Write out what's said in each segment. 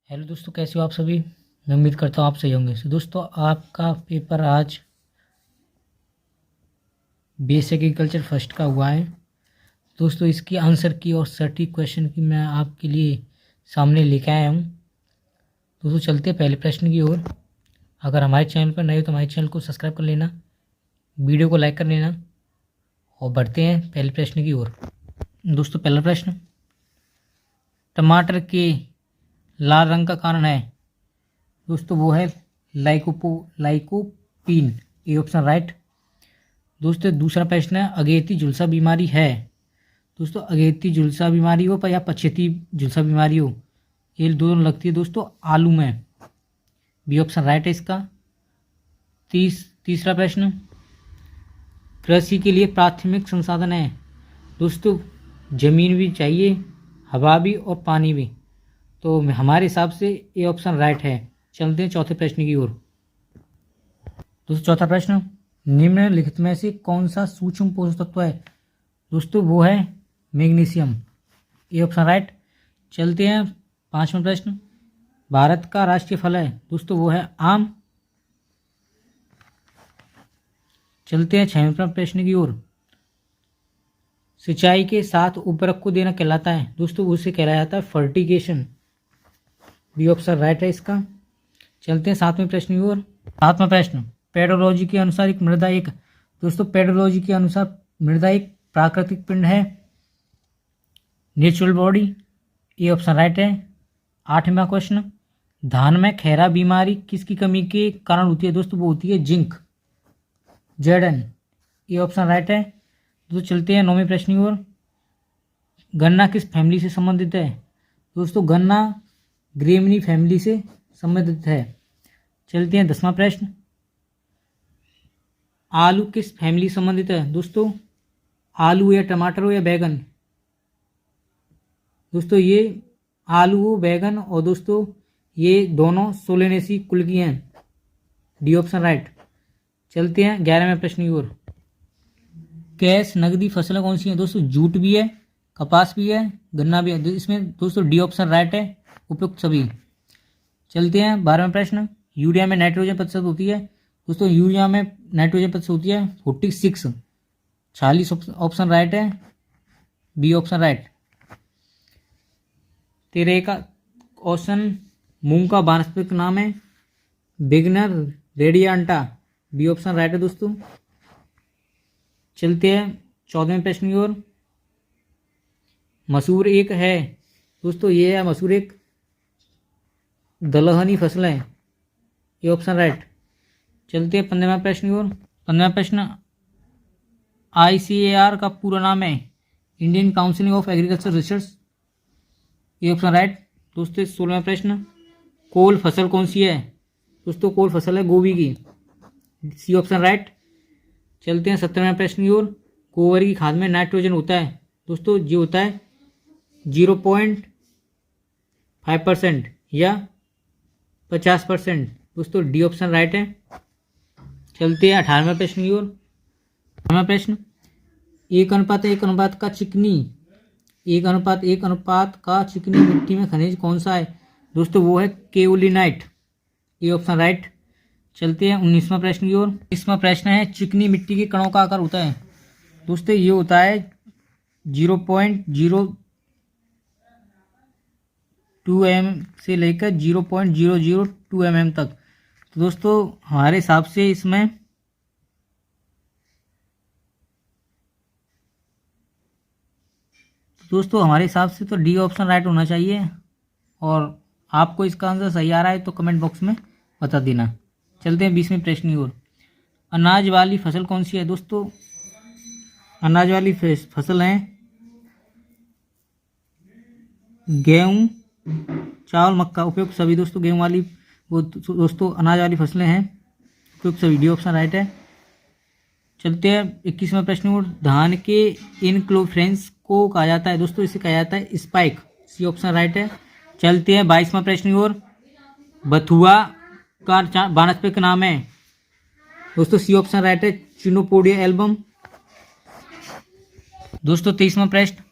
Hello दोस्तों, कैसे हो आप सभी। मैं उम्मीद करता हूँ आप सही होंगे। दोस्तों, आपका पेपर आज बेसिक एग्रीकल्चर फर्स्ट का हुआ है। दोस्तों, इसकी आंसर की और सटीक क्वेश्चन की मैं आपके लिए सामने लेके आया हूँ। दोस्तों, चलते हैं पहले प्रश्न की ओर। अगर हमारे चैनल पर नए हो तो हमारे चैनल को सब्सक्राइब कर लेना, वीडियो को लाइक कर लेना और बढ़ते हैं पहले प्रश्न की ओर। दोस्तों, पहला प्रश्न, टमाटर के लाल रंग का कारण है। दोस्तों, वो है लाइकोपीन। ये ऑप्शन राइट। दोस्तों, दूसरा प्रश्न है, अगेती झुलसा बीमारी है। दोस्तों, अगेती झुलसा बीमारी हो या पछेती झुलसा बीमारी हो, ये दोनों लगती है दोस्तों आलू में। बी ऑप्शन राइट है इसका। तीसरा प्रश्न, कृषि के लिए प्राथमिक संसाधन है। दोस्तों, जमीन भी चाहिए, हवा भी और पानी भी। तो हमारे हिसाब से ये ऑप्शन राइट है। चलते हैं चौथे प्रश्न की ओर। दोस्तों, चौथा प्रश्न, निम्नलिखित में से कौन सा सूक्ष्म पोषक तत्व है। दोस्तों, वो है मैग्नीशियम। ये ऑप्शन राइट। चलते हैं पांचवा प्रश्न, भारत का राष्ट्रीय फल है। दोस्तों, वो है आम। चलते हैं छठवें प्रश्न की ओर। सिंचाई के साथ उर्वरक को देना कहलाता है। दोस्तों, उसे कहलाया जाता है फर्टिगेशन। बी ऑप्शन राइट है इसका। चलते हैं सातवें प्रश्न की ओर। सातवां प्रश्न, पेडोलॉजी के अनुसार एक मृदा एक। दोस्तों, पेडोलॉजी के अनुसार मृदा एक प्राकृतिक पिंड है, नेचुरल बॉडी। ये ऑप्शन राइट है। आठवां क्वेश्चन, धान में खैरा बीमारी किसकी कमी के कारण होती है। दोस्तों, वो होती है जिंक, जेडन। ये ऑप्शन राइट है। दोस्तों, चलते हैं नौवें प्रश्न की ओर। गन्ना किस फैमिली से संबंधित है। दोस्तों, गन्ना ग्रेमिनी फैमिली से संबंधित है। चलते हैं 10वां प्रश्न, आलू किस फैमिली से संबंधित है। दोस्तों, आलू या टमाटर हो या बैगन। दोस्तों, ये आलू हो बैगन और दोस्तों ये दोनों सोलेनेसी कुल की हैं। D option right. चलते हैं 11वें प्रश्न की ओर। कैश नगदी फसलें कौन सी हैं। दोस्तों, जूट भी है, कपास भी है, गन्ना भी है। इसमें दोस्तों डी ऑप्शन राइट है, उपयुक्त सभी। चलते हैं 12वां प्रश्न, यूरिया में नाइट्रोजन प्रतिशत होती है। दोस्तों, यूरिया में नाइट्रोजन प्रतिशत होती है 46। 46 ऑप्शन राइट है, बी ऑप्शन राइट। 13 का क्वेश्चन, मूंग का वानस्पतिक नाम है बिगनर रेडियांटा। बी ऑप्शन राइट है दोस्तों। चलते हैं 14वें प्रश्न की ओर। मसूर एक है। दोस्तों, ये है मसूर एक दलहनी फसल है। ये ऑप्शन राइट। चलते हैं 15वां प्रश्न की ओर। 15वां प्रश्न, ICAR का पूरा नाम है Indian council of agriculture research. ये ऑप्शन राइट। दोस्तों, 16वां प्रश्न, कोल फसल कौन सी है। दोस्तों, कोल फसल है गोभी की। C option right. चलते हैं 17वें प्रश्न की ओर। गोबर की खाद में नाइट्रोजन होता है। दोस्तों, ये होता है 0.5% या 50%। दोस्तों, डी ऑप्शन राइट है। चलते हैं 18वें प्रश्न की ओर। 18वां प्रश्न, एक अनुपात का चिकनी मिट्टी में खनिज कौन सा है। दोस्तों, वो है केओलिनाइट। ये ऑप्शन राइट। चलते हैं 19वां प्रश्न की ओर। 19वां प्रश्न है, चिकनी मिट्टी के कणों का आकार होता है। दोस्तों, ये होता है 0.02 mm से लेकर 0.002 mm तक। तो दोस्तों, हमारे हिसाब से इसमें तो डी ऑप्शन राइट होना चाहिए। और आपको इसका आंसर सही आ रहा है तो कमेंट बॉक्स में बता देना। चलते हैं 20वें प्रश्न की ओर। अनाज वाली फसल कौन सी है। दोस्तों, अनाज वाली फसल है गेहूं, चावल, मक्का। उपयुक्त सभी। दोस्तों, गेहूं वाली वो दोस्तों अनाज वाली फसलें हैं, उपयुक्त सभी। डी ऑप्शन राइट है। चलते हैं 21वें प्रश्न की ओर। धान के इनक्लोफ्रेंस को कहा जाता है। दोस्तों, इसे कहा जाता है स्पाइक। सी ऑप्शन राइट है। चलते हैं 22वां प्रश्न की ओर। बथुआ का वानस्पतिक नाम है। दोस्तों, सी ऑप्शन राइट है, चिनोपोडिया एल्बम। दोस्तों, 23वां प्रश्न,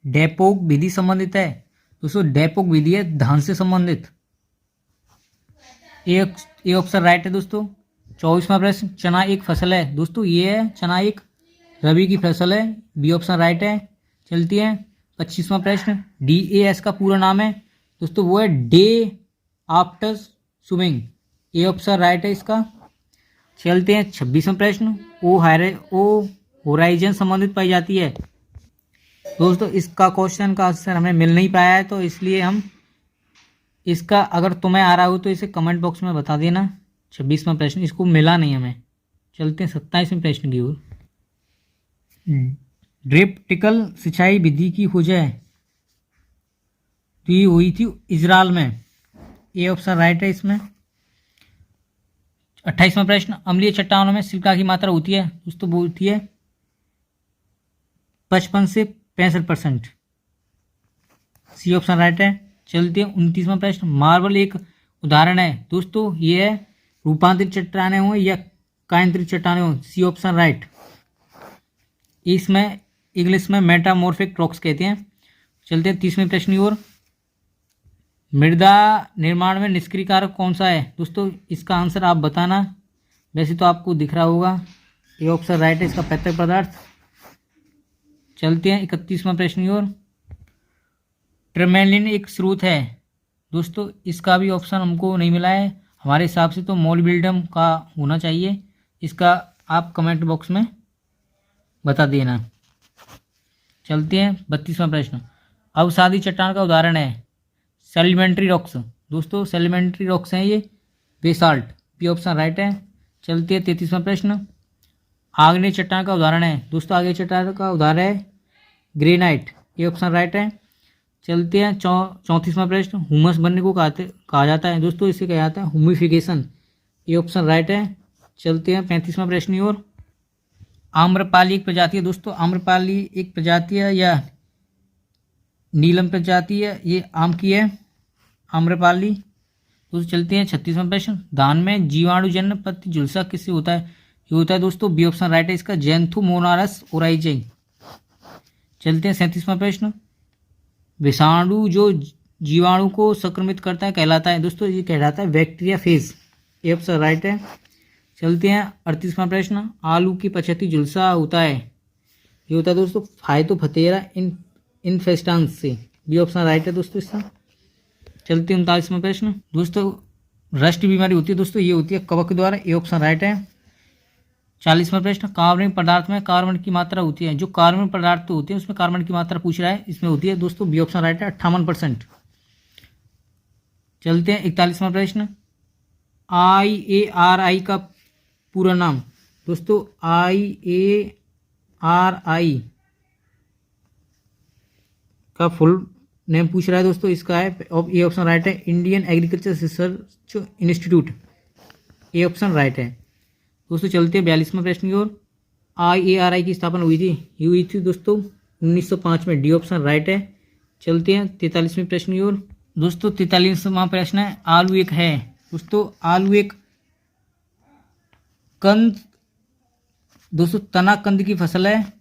डेपोक विधि संबंधित है। दोस्तों, डेपोक विधि है धान से संबंधित। ए ऑप्शन राइट है दोस्तों। 24वां प्रश्न, चना एक फसल है। दोस्तों ये है, चना एक रबी की फसल है। बी ऑप्शन राइट है। चलती है 25वां प्रश्न, DAS का पूरा नाम है दोस्तों, वो है day after swimming. A option right है इसका। चलते हैं 26वां प्रश्न, ओ होराइजन संबंधित पाई जाती है। दोस्तों इसका क्वेश्चन का आंसर हमें मिल नहीं पाया है, तो इसलिए हम इसका, अगर तुम्हें आ रहा हो तो इसे कमेंट बॉक्स में बता देना। 26वां प्रश्न इसको मिला नहीं हमें। चलते हैं 27वें प्रश्न की ओर। ड्रिप सिंचाई विधि की खोज है तो ये हुई थी इजराइल में। ए ऑप्शन राइट है इसमें। 28वां प्रश्न, अम्लीय चट्टानों में सिलिका की मात्रा होती है दोस्तों, वो होती है 55 से 65%। सी ऑप्शन राइट है। चलते हैं 29वां प्रश्न, मार्बल एक उदाहरण है दोस्तों, ये है रूपांतरित चट्टानें हो या कायांतरित चट्टानें हो। C option right. इसमें इंग्लिश में मेटामॉर्फिक रॉक्स कहते हैं। चलते हैं 30वें प्रश्न की ओर। मृदा निर्माण में निष्क्रिय कारक कौन सा है दोस्तों, इसका आंसर आप बताना। वैसे तो आपको दिख रहा होगा। ये ऑप्शन राइट है इसका, पैतृक पदार्थ। चलते हैं 31वां प्रश्न की ओर। टर्मेलिन एक स्रोत है दोस्तों, इसका भी ऑप्शन हमको नहीं मिला है। हमारे हिसाब से तो मोलिब्डेनम का होना चाहिए। इसका आप कमेंट बॉक्स में बता देना। चलते हैं 32वां प्रश्न, अवसादी चट्टान का उदाहरण है सेडिमेंट्री रॉक्स। दोस्तों सेडिमेंट्री रॉक्स हैं ये, बेसाल्ट। बी ऑप्शन राइट है। चलते हैं 33वां प्रश्न, आग्नेय चट्टान का उदाहरण है दोस्तों, आग्नेय चट्टान का उदाहरण है ग्रेनाइट। ए ऑप्शन राइट है। चलते हैं 34वां प्रश्न, हुमस बनने को कहा जाता है दोस्तों, इसे कहा जाता है हुमिफिकेशन। ये ऑप्शन राइट है। चलते हैं 35वां प्रश्न की ओर। आम्रपाली एक प्रजाति है दोस्तों, आम्रपाली एक प्रजाति है या नीलम प्रजाति है, ये आम की है आम्रपाली दोस्तों। चलते हैं 36वां प्रश्न, धान में जीवाणुजन्य पत्ती झुलसा किससे होता है। ये होता है दोस्तों, बी ऑप्शन राइट है इसका, जैंथोमोनास ओराइजाई। चलते हैं 37वां प्रश्न, विषाणु जो जीवाणु को संक्रमित करता है कहलाता है दोस्तों, ये कहलाता है बैक्टीरिया फेज। ये ऑप्शन राइट है। चलते हैं 38वां प्रश्न, आलू की पछती झुलसा होता है, ये होता है दोस्तों फाइटोप्थेरा इन्फेस्टांस से। बी ऑप्शन राइट है दोस्तों इसका। चलते हैं 39वां प्रश्न, दोस्तों रस्ट बीमारी होती है दोस्तों, ये होती है कवक के द्वारा। ए ऑप्शन राइट है। 40वां प्रश्न, कार्बनिक पदार्थ में कार्बन की मात्रा होती है, जो कार्बन पदार्थ तो होते हैं उसमें कार्बन की मात्रा पूछ रहा है, इसमें होती है दोस्तों, बी ऑप्शन राइट है 58%। चलते हैं 41वां प्रश्न, IARI का पूरा नाम दोस्तों, IARI का फुल नेम पूछ रहा है दोस्तों, इसका है ए ऑप्शन राइट है, Indian agriculture research institute. A option right है दोस्तों। चलते हैं 42वां प्रश्न की ओर। IARI की स्थापना हुई थी दोस्तों 1905 में। डी ऑप्शन राइट है। चलते हैं 43वें प्रश्न की ओर। दोस्तों 43वां प्रश्न है, आलू एक है दोस्तों, आलू एक कंद दोस्तों, तना कंद की फसल है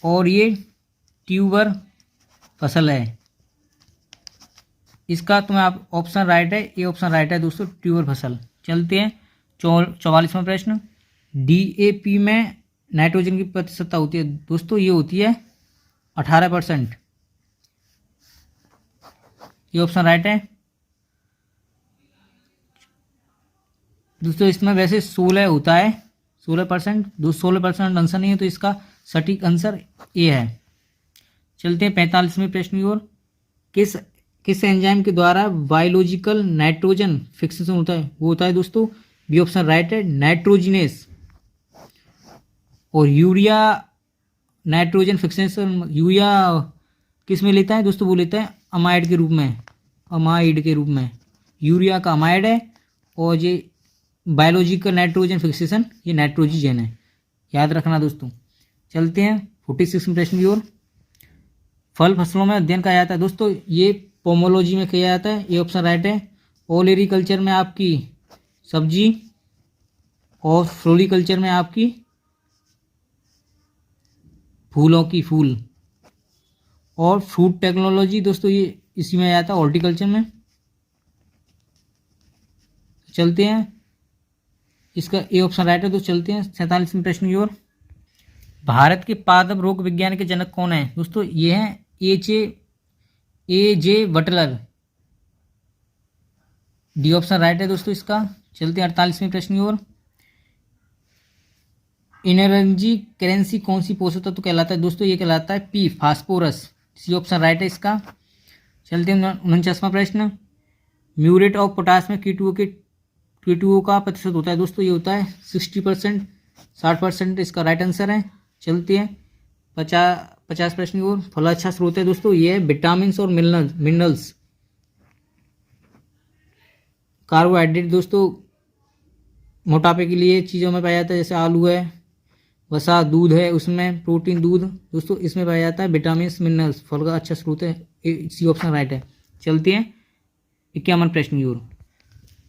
और ये ट्यूबर फसल है। इसका तुम्हें आप ऑप्शन राइट है, ए ऑप्शन राइट है दोस्तों, ट्यूबर फसल। चलते हैं 44वां प्रश्न, DAP में नाइट्रोजन की प्रतिशतता होती है दोस्तों, ये होती है 18%। ये ऑप्शन राइट है दोस्तों। इसमें वैसे 16 होता है, 16%। 16% आंसर नहीं है, तो इसका सटीक आंसर ए है। चलते हैं 45वें प्रश्न की ओर। किस एंजाइम के द्वारा बायोलॉजिकल नाइट्रोजन फिक्सेशन होता है, वो होता है दोस्तों, बी ऑप्शन राइट है, नाइट्रोजिनेस। और यूरिया नाइट्रोजन फिक्सेशन, यूरिया किस में लेता है दोस्तों, वो लेता है अमाइड के रूप में, अमाइड के रूप में। यूरिया का अमाइड है और ये बायोलॉजिकल नाइट्रोजन फिक्सेशन ये नाइट्रोजिन है, याद रखना दोस्तों। चलते हैं 46वें प्रश्न की ओर। फल फसलों में अध्ययन किया जाता है दोस्तों, ये पोमोलॉजी में किया जाता है। ये ऑप्शन राइट है। ओलेरीकल्चर में आपकी सब्जी और फ्लोरिकल्चर में आपकी फूलों की फूल। और फ्रूट टेक्नोलॉजी दोस्तों, ये इसी में आता है, हॉर्टिकल्चर में। चलते हैं, इसका ए ऑप्शन राइट है। तो चलते हैं 47वें प्रश्न की ओर। भारत के पादप रोग विज्ञान के जनक कौन है दोस्तों? ये हैं ए जे बटलर। डी ऑप्शन राइट है दोस्तों इसका। चलते हैं 48वें प्रश्न की ओर। एनर्जी करेंसी कौन सी पोषक तत्व कहलाता है दोस्तों? ये कहलाता है p, phosphorus. C option right है इसका। चलते हैं 49वां प्रश्न। म्यूरेट ऑफ पोटास में कीटुओं का प्रतिशत होता है दोस्तों? ये होता है 60%, 60% इसका राइट आंसर है। चलते हैं 50 प्रश्न की ओर। फल अच्छा स्रोत है दोस्तों, ये है विटामिन और मिनरल्स। कार्बोहाइड्रेट दोस्तों मोटापे के लिए चीज़ों में पाया जाता है, जैसे आलू है, वसा, दूध है, उसमें प्रोटीन दूध दोस्तों इसमें पाया जाता है विटामिन मिनरल्स। फल का अच्छा स्रोत है, सी ऑप्शन राइट है। चलते हैं 51 प्रश्न की ओर।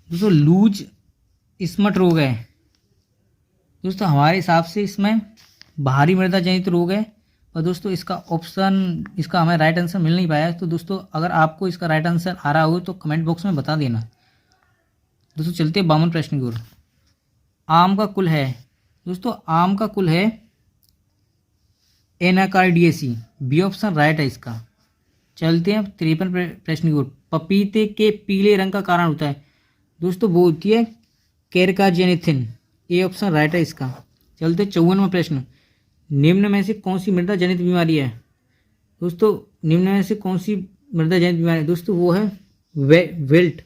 दोस्तों लूज स्मट रोग है दोस्तों, हमारे हिसाब से इसमें भारी मृदा जनित रोग है, और दोस्तों इसका हमें राइट आंसर मिल नहीं पाया है। तो दोस्तों अगर आपको इसका राइट आंसर आ रहा हो तो कमेंट बॉक्स में बता देना दोस्तों। चलते हैं 52 प्रश्न की ओर। आम का कुल है दोस्तों, आम का कुल है एनाकार्डियेसी। बी ऑप्शन राइट है इसका। चलते हैं 53 प्रश्न की ओर। पपीते के पीले रंग का कारण होता है दोस्तों, वो होती है कैरकाजेनिथिन। ए ऑप्शन राइट है इसका। चलते 54वां प्रश्न। निम्न में से कौन सी मृदा जनित बीमारी है दोस्तों? निम्न में से कौन सी मृदा जनित बीमारी है दोस्तों? वो है विल्ट,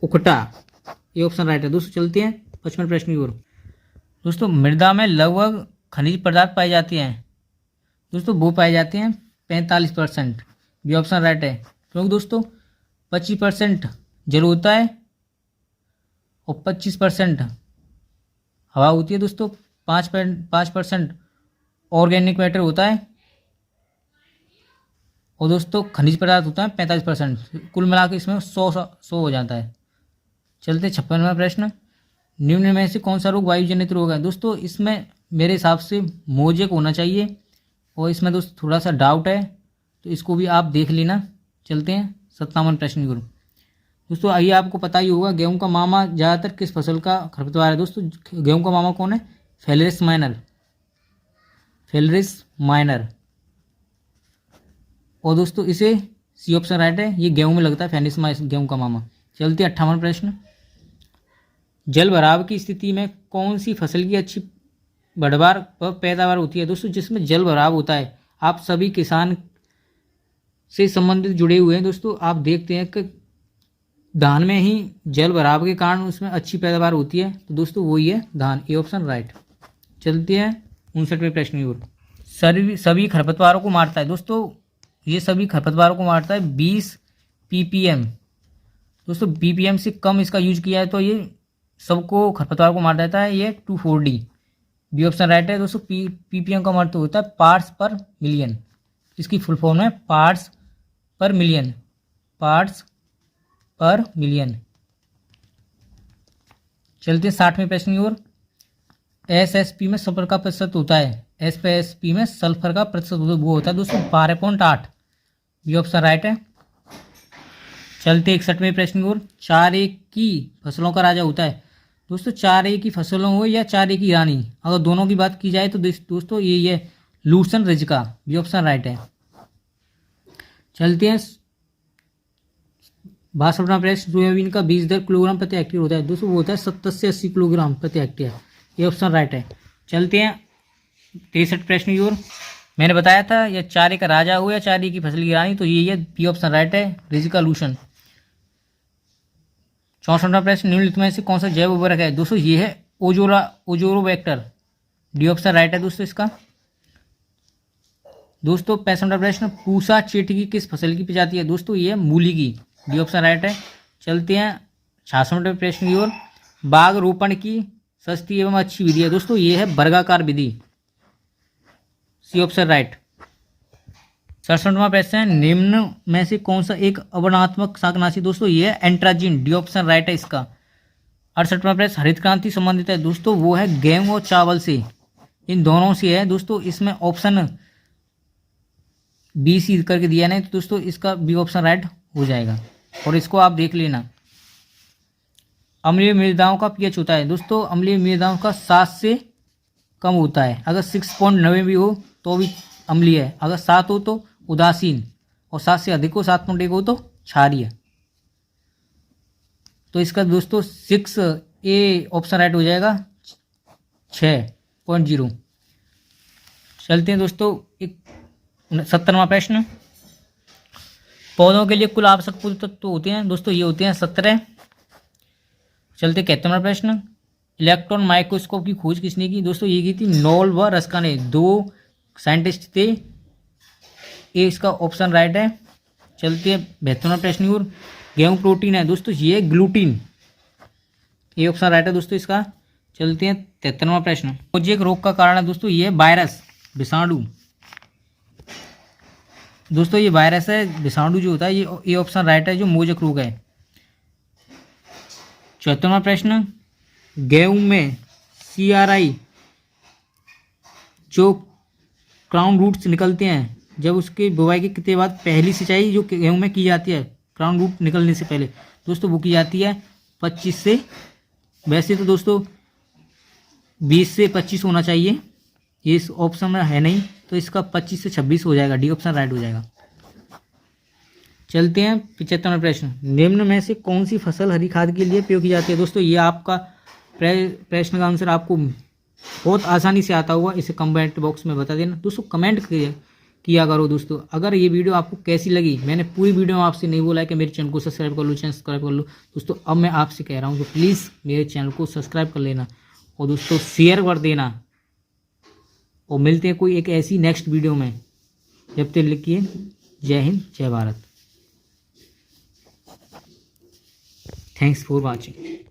उकटा। ये ऑप्शन राइट है दोस्तों। चलते हैं 55 प्रश्न की ओर। दोस्तों मृदा में लगभग खनिज पदार्थ पाए जाते हैं दोस्तों, वो पाए जाते हैं 45%। बी ऑप्शन राइट है, क्योंकि दोस्तों 25% जल होता है और 25% हवा होती है दोस्तों, 5% ऑर्गेनिक मैटर होता है, और दोस्तों खनिज पदार्थ होता है 45%। कुल मिलाकर इसमें 100 हो जाता है। चलते 56वां प्रश्न। निम्न में से कौन सा रोग वायुजनित रोग है दोस्तों? इसमें मेरे हिसाब से मोजेक होना चाहिए, और इसमें दोस्तों थोड़ा सा डाउट है, तो इसको भी आप देख लेना। चलते हैं 57 प्रश्न की ओर। दोस्तों आइए, आपको पता ही होगा गेहूं का मामा ज़्यादातर किस फसल का खरपतवार है दोस्तों? गेहूं का मामा कौन है? फेलरिस माइनर। और दोस्तों इसे सी ऑप्शन राइट है, ये गेहूं में लगता है फेलिस गेहूं का मामा। चलते 58वां प्रश्न। जल भराव की स्थिति में कौन सी फसल की अच्छी पैदावार होती है दोस्तों? जिसमें जल भराव होता है, आप सभी किसान से संबंधित जुड़े हुए हैं दोस्तों। आप देखते हैं कि धान में ही जल भराव के कारण उसमें अच्छी पैदावार होती है, तो दोस्तों वही है धान। A option right. चलते हैं 59वें प्रश्न की ओर। सभी खरपतवारों को मारता है दोस्तों, ये सभी खरपतवारों को मारता है 20 ppm दोस्तों। ppm से कम इसका यूज किया है तो ये सबको खरपतवार को मार देता है, ये 2,4-D। बी ऑप्शन राइट है दोस्तों। ppm का मतलब होता है पार्ट्स पर मिलियन, इसकी फुल फॉर्म है पार्ट्स पर मिलियन। चलते हैं 60वें प्रश्न की ओर। एसएसपी में सल्फर का प्रतिशत होता है, एसपी में सल्फर का प्रतिशत वो होता है दोस्तों 12.8। बी ऑप्शन राइट है। चलते 61वें प्रश्न की ओर। चारे की फसलों का राजा होता है दोस्तों, चारे की फसलों हो या चारे की रानी, अगर दोनों की बात की जाए तो दोस्तों ये लूसन रिजका। बी ऑप्शन राइट है। चलते हैं 62वां प्रश्न। सोयाबीन का बीज दर किलोग्राम प्रति हेक्टेयर होता है दोस्तों, वो होता है 70 से 80 किलोग्राम प्रति हेक्टेयर। ये ऑप्शन राइट है। चलते हैं 63 प्रश्न की ओर। मैंने बताया था यह चारे का राजा हो या चारे की फसल की रानी, तो ये बी ऑप्शन राइट है, रिजिका लूसन। 64वां प्रश्न। निम्नलिखित में से कौन सा जैव उर्वरक है दोस्तों? ये है ओजोरोवेक्टर। डी ऑप्शन राइट है दोस्तों इसका। दोस्तों 65वां प्रश्न। पूसा चेटकी किस फसल की प्रजाति है दोस्तों? ये है मूली की। डी ऑप्शन राइट है। चलते हैं 66वें प्रश्न की ओर। बाग रोपण की सस्ती एवं अच्छी विधि है दोस्तों, ये है वर्गाकार विधि। सी ऑप्शन राइट। 67वां प्रश्न है। निम्न में से कौन सा एक अवर्णात्मक शाकनाशी दोस्तों? ये है एंट्राजिन। डी ऑप्शन राइट है इसका। 68वां प्रश्न हरित क्रांति संबंधित है दोस्तों, वो है गेहूं और चावल से, इन दोनों से है दोस्तों। इसमें ऑप्शन बी सी करके दिया नहीं, तो दोस्तों इसका बी ऑप्शन राइट हो जाएगा। और इसको आप देख लेना। अम्लीय मृदाओं का पीएच होता है दोस्तों, अम्लीय मृदाओं का 7 से कम होता है। अगर 6.9 भी हो तो भी अम्लीय है, अगर 7 हो तो उदासीन, और 7 से अधिक हो 7.1 हो तो क्षारीय। तो इसका दोस्तों 6A ऑप्शन राइट हो जाएगा, 6.0। चलते हैं दोस्तों 17वां प्रश्न। पौधों के लिए कुल आवश्यक पोषक तत्व होते हैं दोस्तों, ये होते हैं 17। चलते 71वां प्रश्न। इलेक्ट्रॉन माइक्रोस्कोप की खोज किसने की दोस्तों, ये की थी नोल व रस्का ने, 2 साइंटिस्ट थे। ये इसका ऑप्शन राइट है। चलते हैं 72वां प्रश्न की ओर। गेहूं प्रोटीन है दोस्तों, ये ग्लूटीन, ये ऑप्शन राइट है दोस्तों इसका। चलते हैं 53वां प्रश्न। मोजेक रोग का कारण है दोस्तों, ये वायरस, विषाणु दोस्तों, ये वायरस है, विषाणु जो होता है ये ऑप्शन राइट है, जो मोजेक रोग है। 74वां प्रश्न। गेहूं में CRI जो क्राउन रूट्स निकलते हैं, जब उसके बुवाई के कितने बाद पहली सिंचाई जो गेहूं में की जाती है क्राउन रूट निकलने से पहले दोस्तों, वो की जाती है 25 से, वैसे तो दोस्तों 20 से 25 होना चाहिए, ये इस ऑप्शन में है नहीं, तो इसका 25 से 26 हो जाएगा, डी ऑप्शन राइट हो जाएगा। चलते हैं 75वां प्रश्न। निम्न में से कौन सी फसल हरी खाद के लिए प्रयोग की जाती है दोस्तों, ये आपका प्रश्न का आंसर आपको बहुत आसानी से आता हुआ, इसे कमेंट बॉक्स में बता देना दोस्तों, कमेंट किया करो दोस्तों। अगर ये वीडियो आपको कैसी लगी, मैंने पूरी वीडियो में आपसे नहीं बोला है कि मेरे चैनल को सब्सक्राइब कर लो, चैनल सब्सक्राइब कर लो दोस्तों, अब मैं आपसे कह रहा हूँ तो प्लीज़ मेरे चैनल को सब्सक्राइब कर लेना और दोस्तों शेयर कर देना, और मिलते हैं कोई एक ऐसी नेक्स्ट वीडियो में। जब तक लिखिए जय हिंद, जय भारत। Thanks for watching.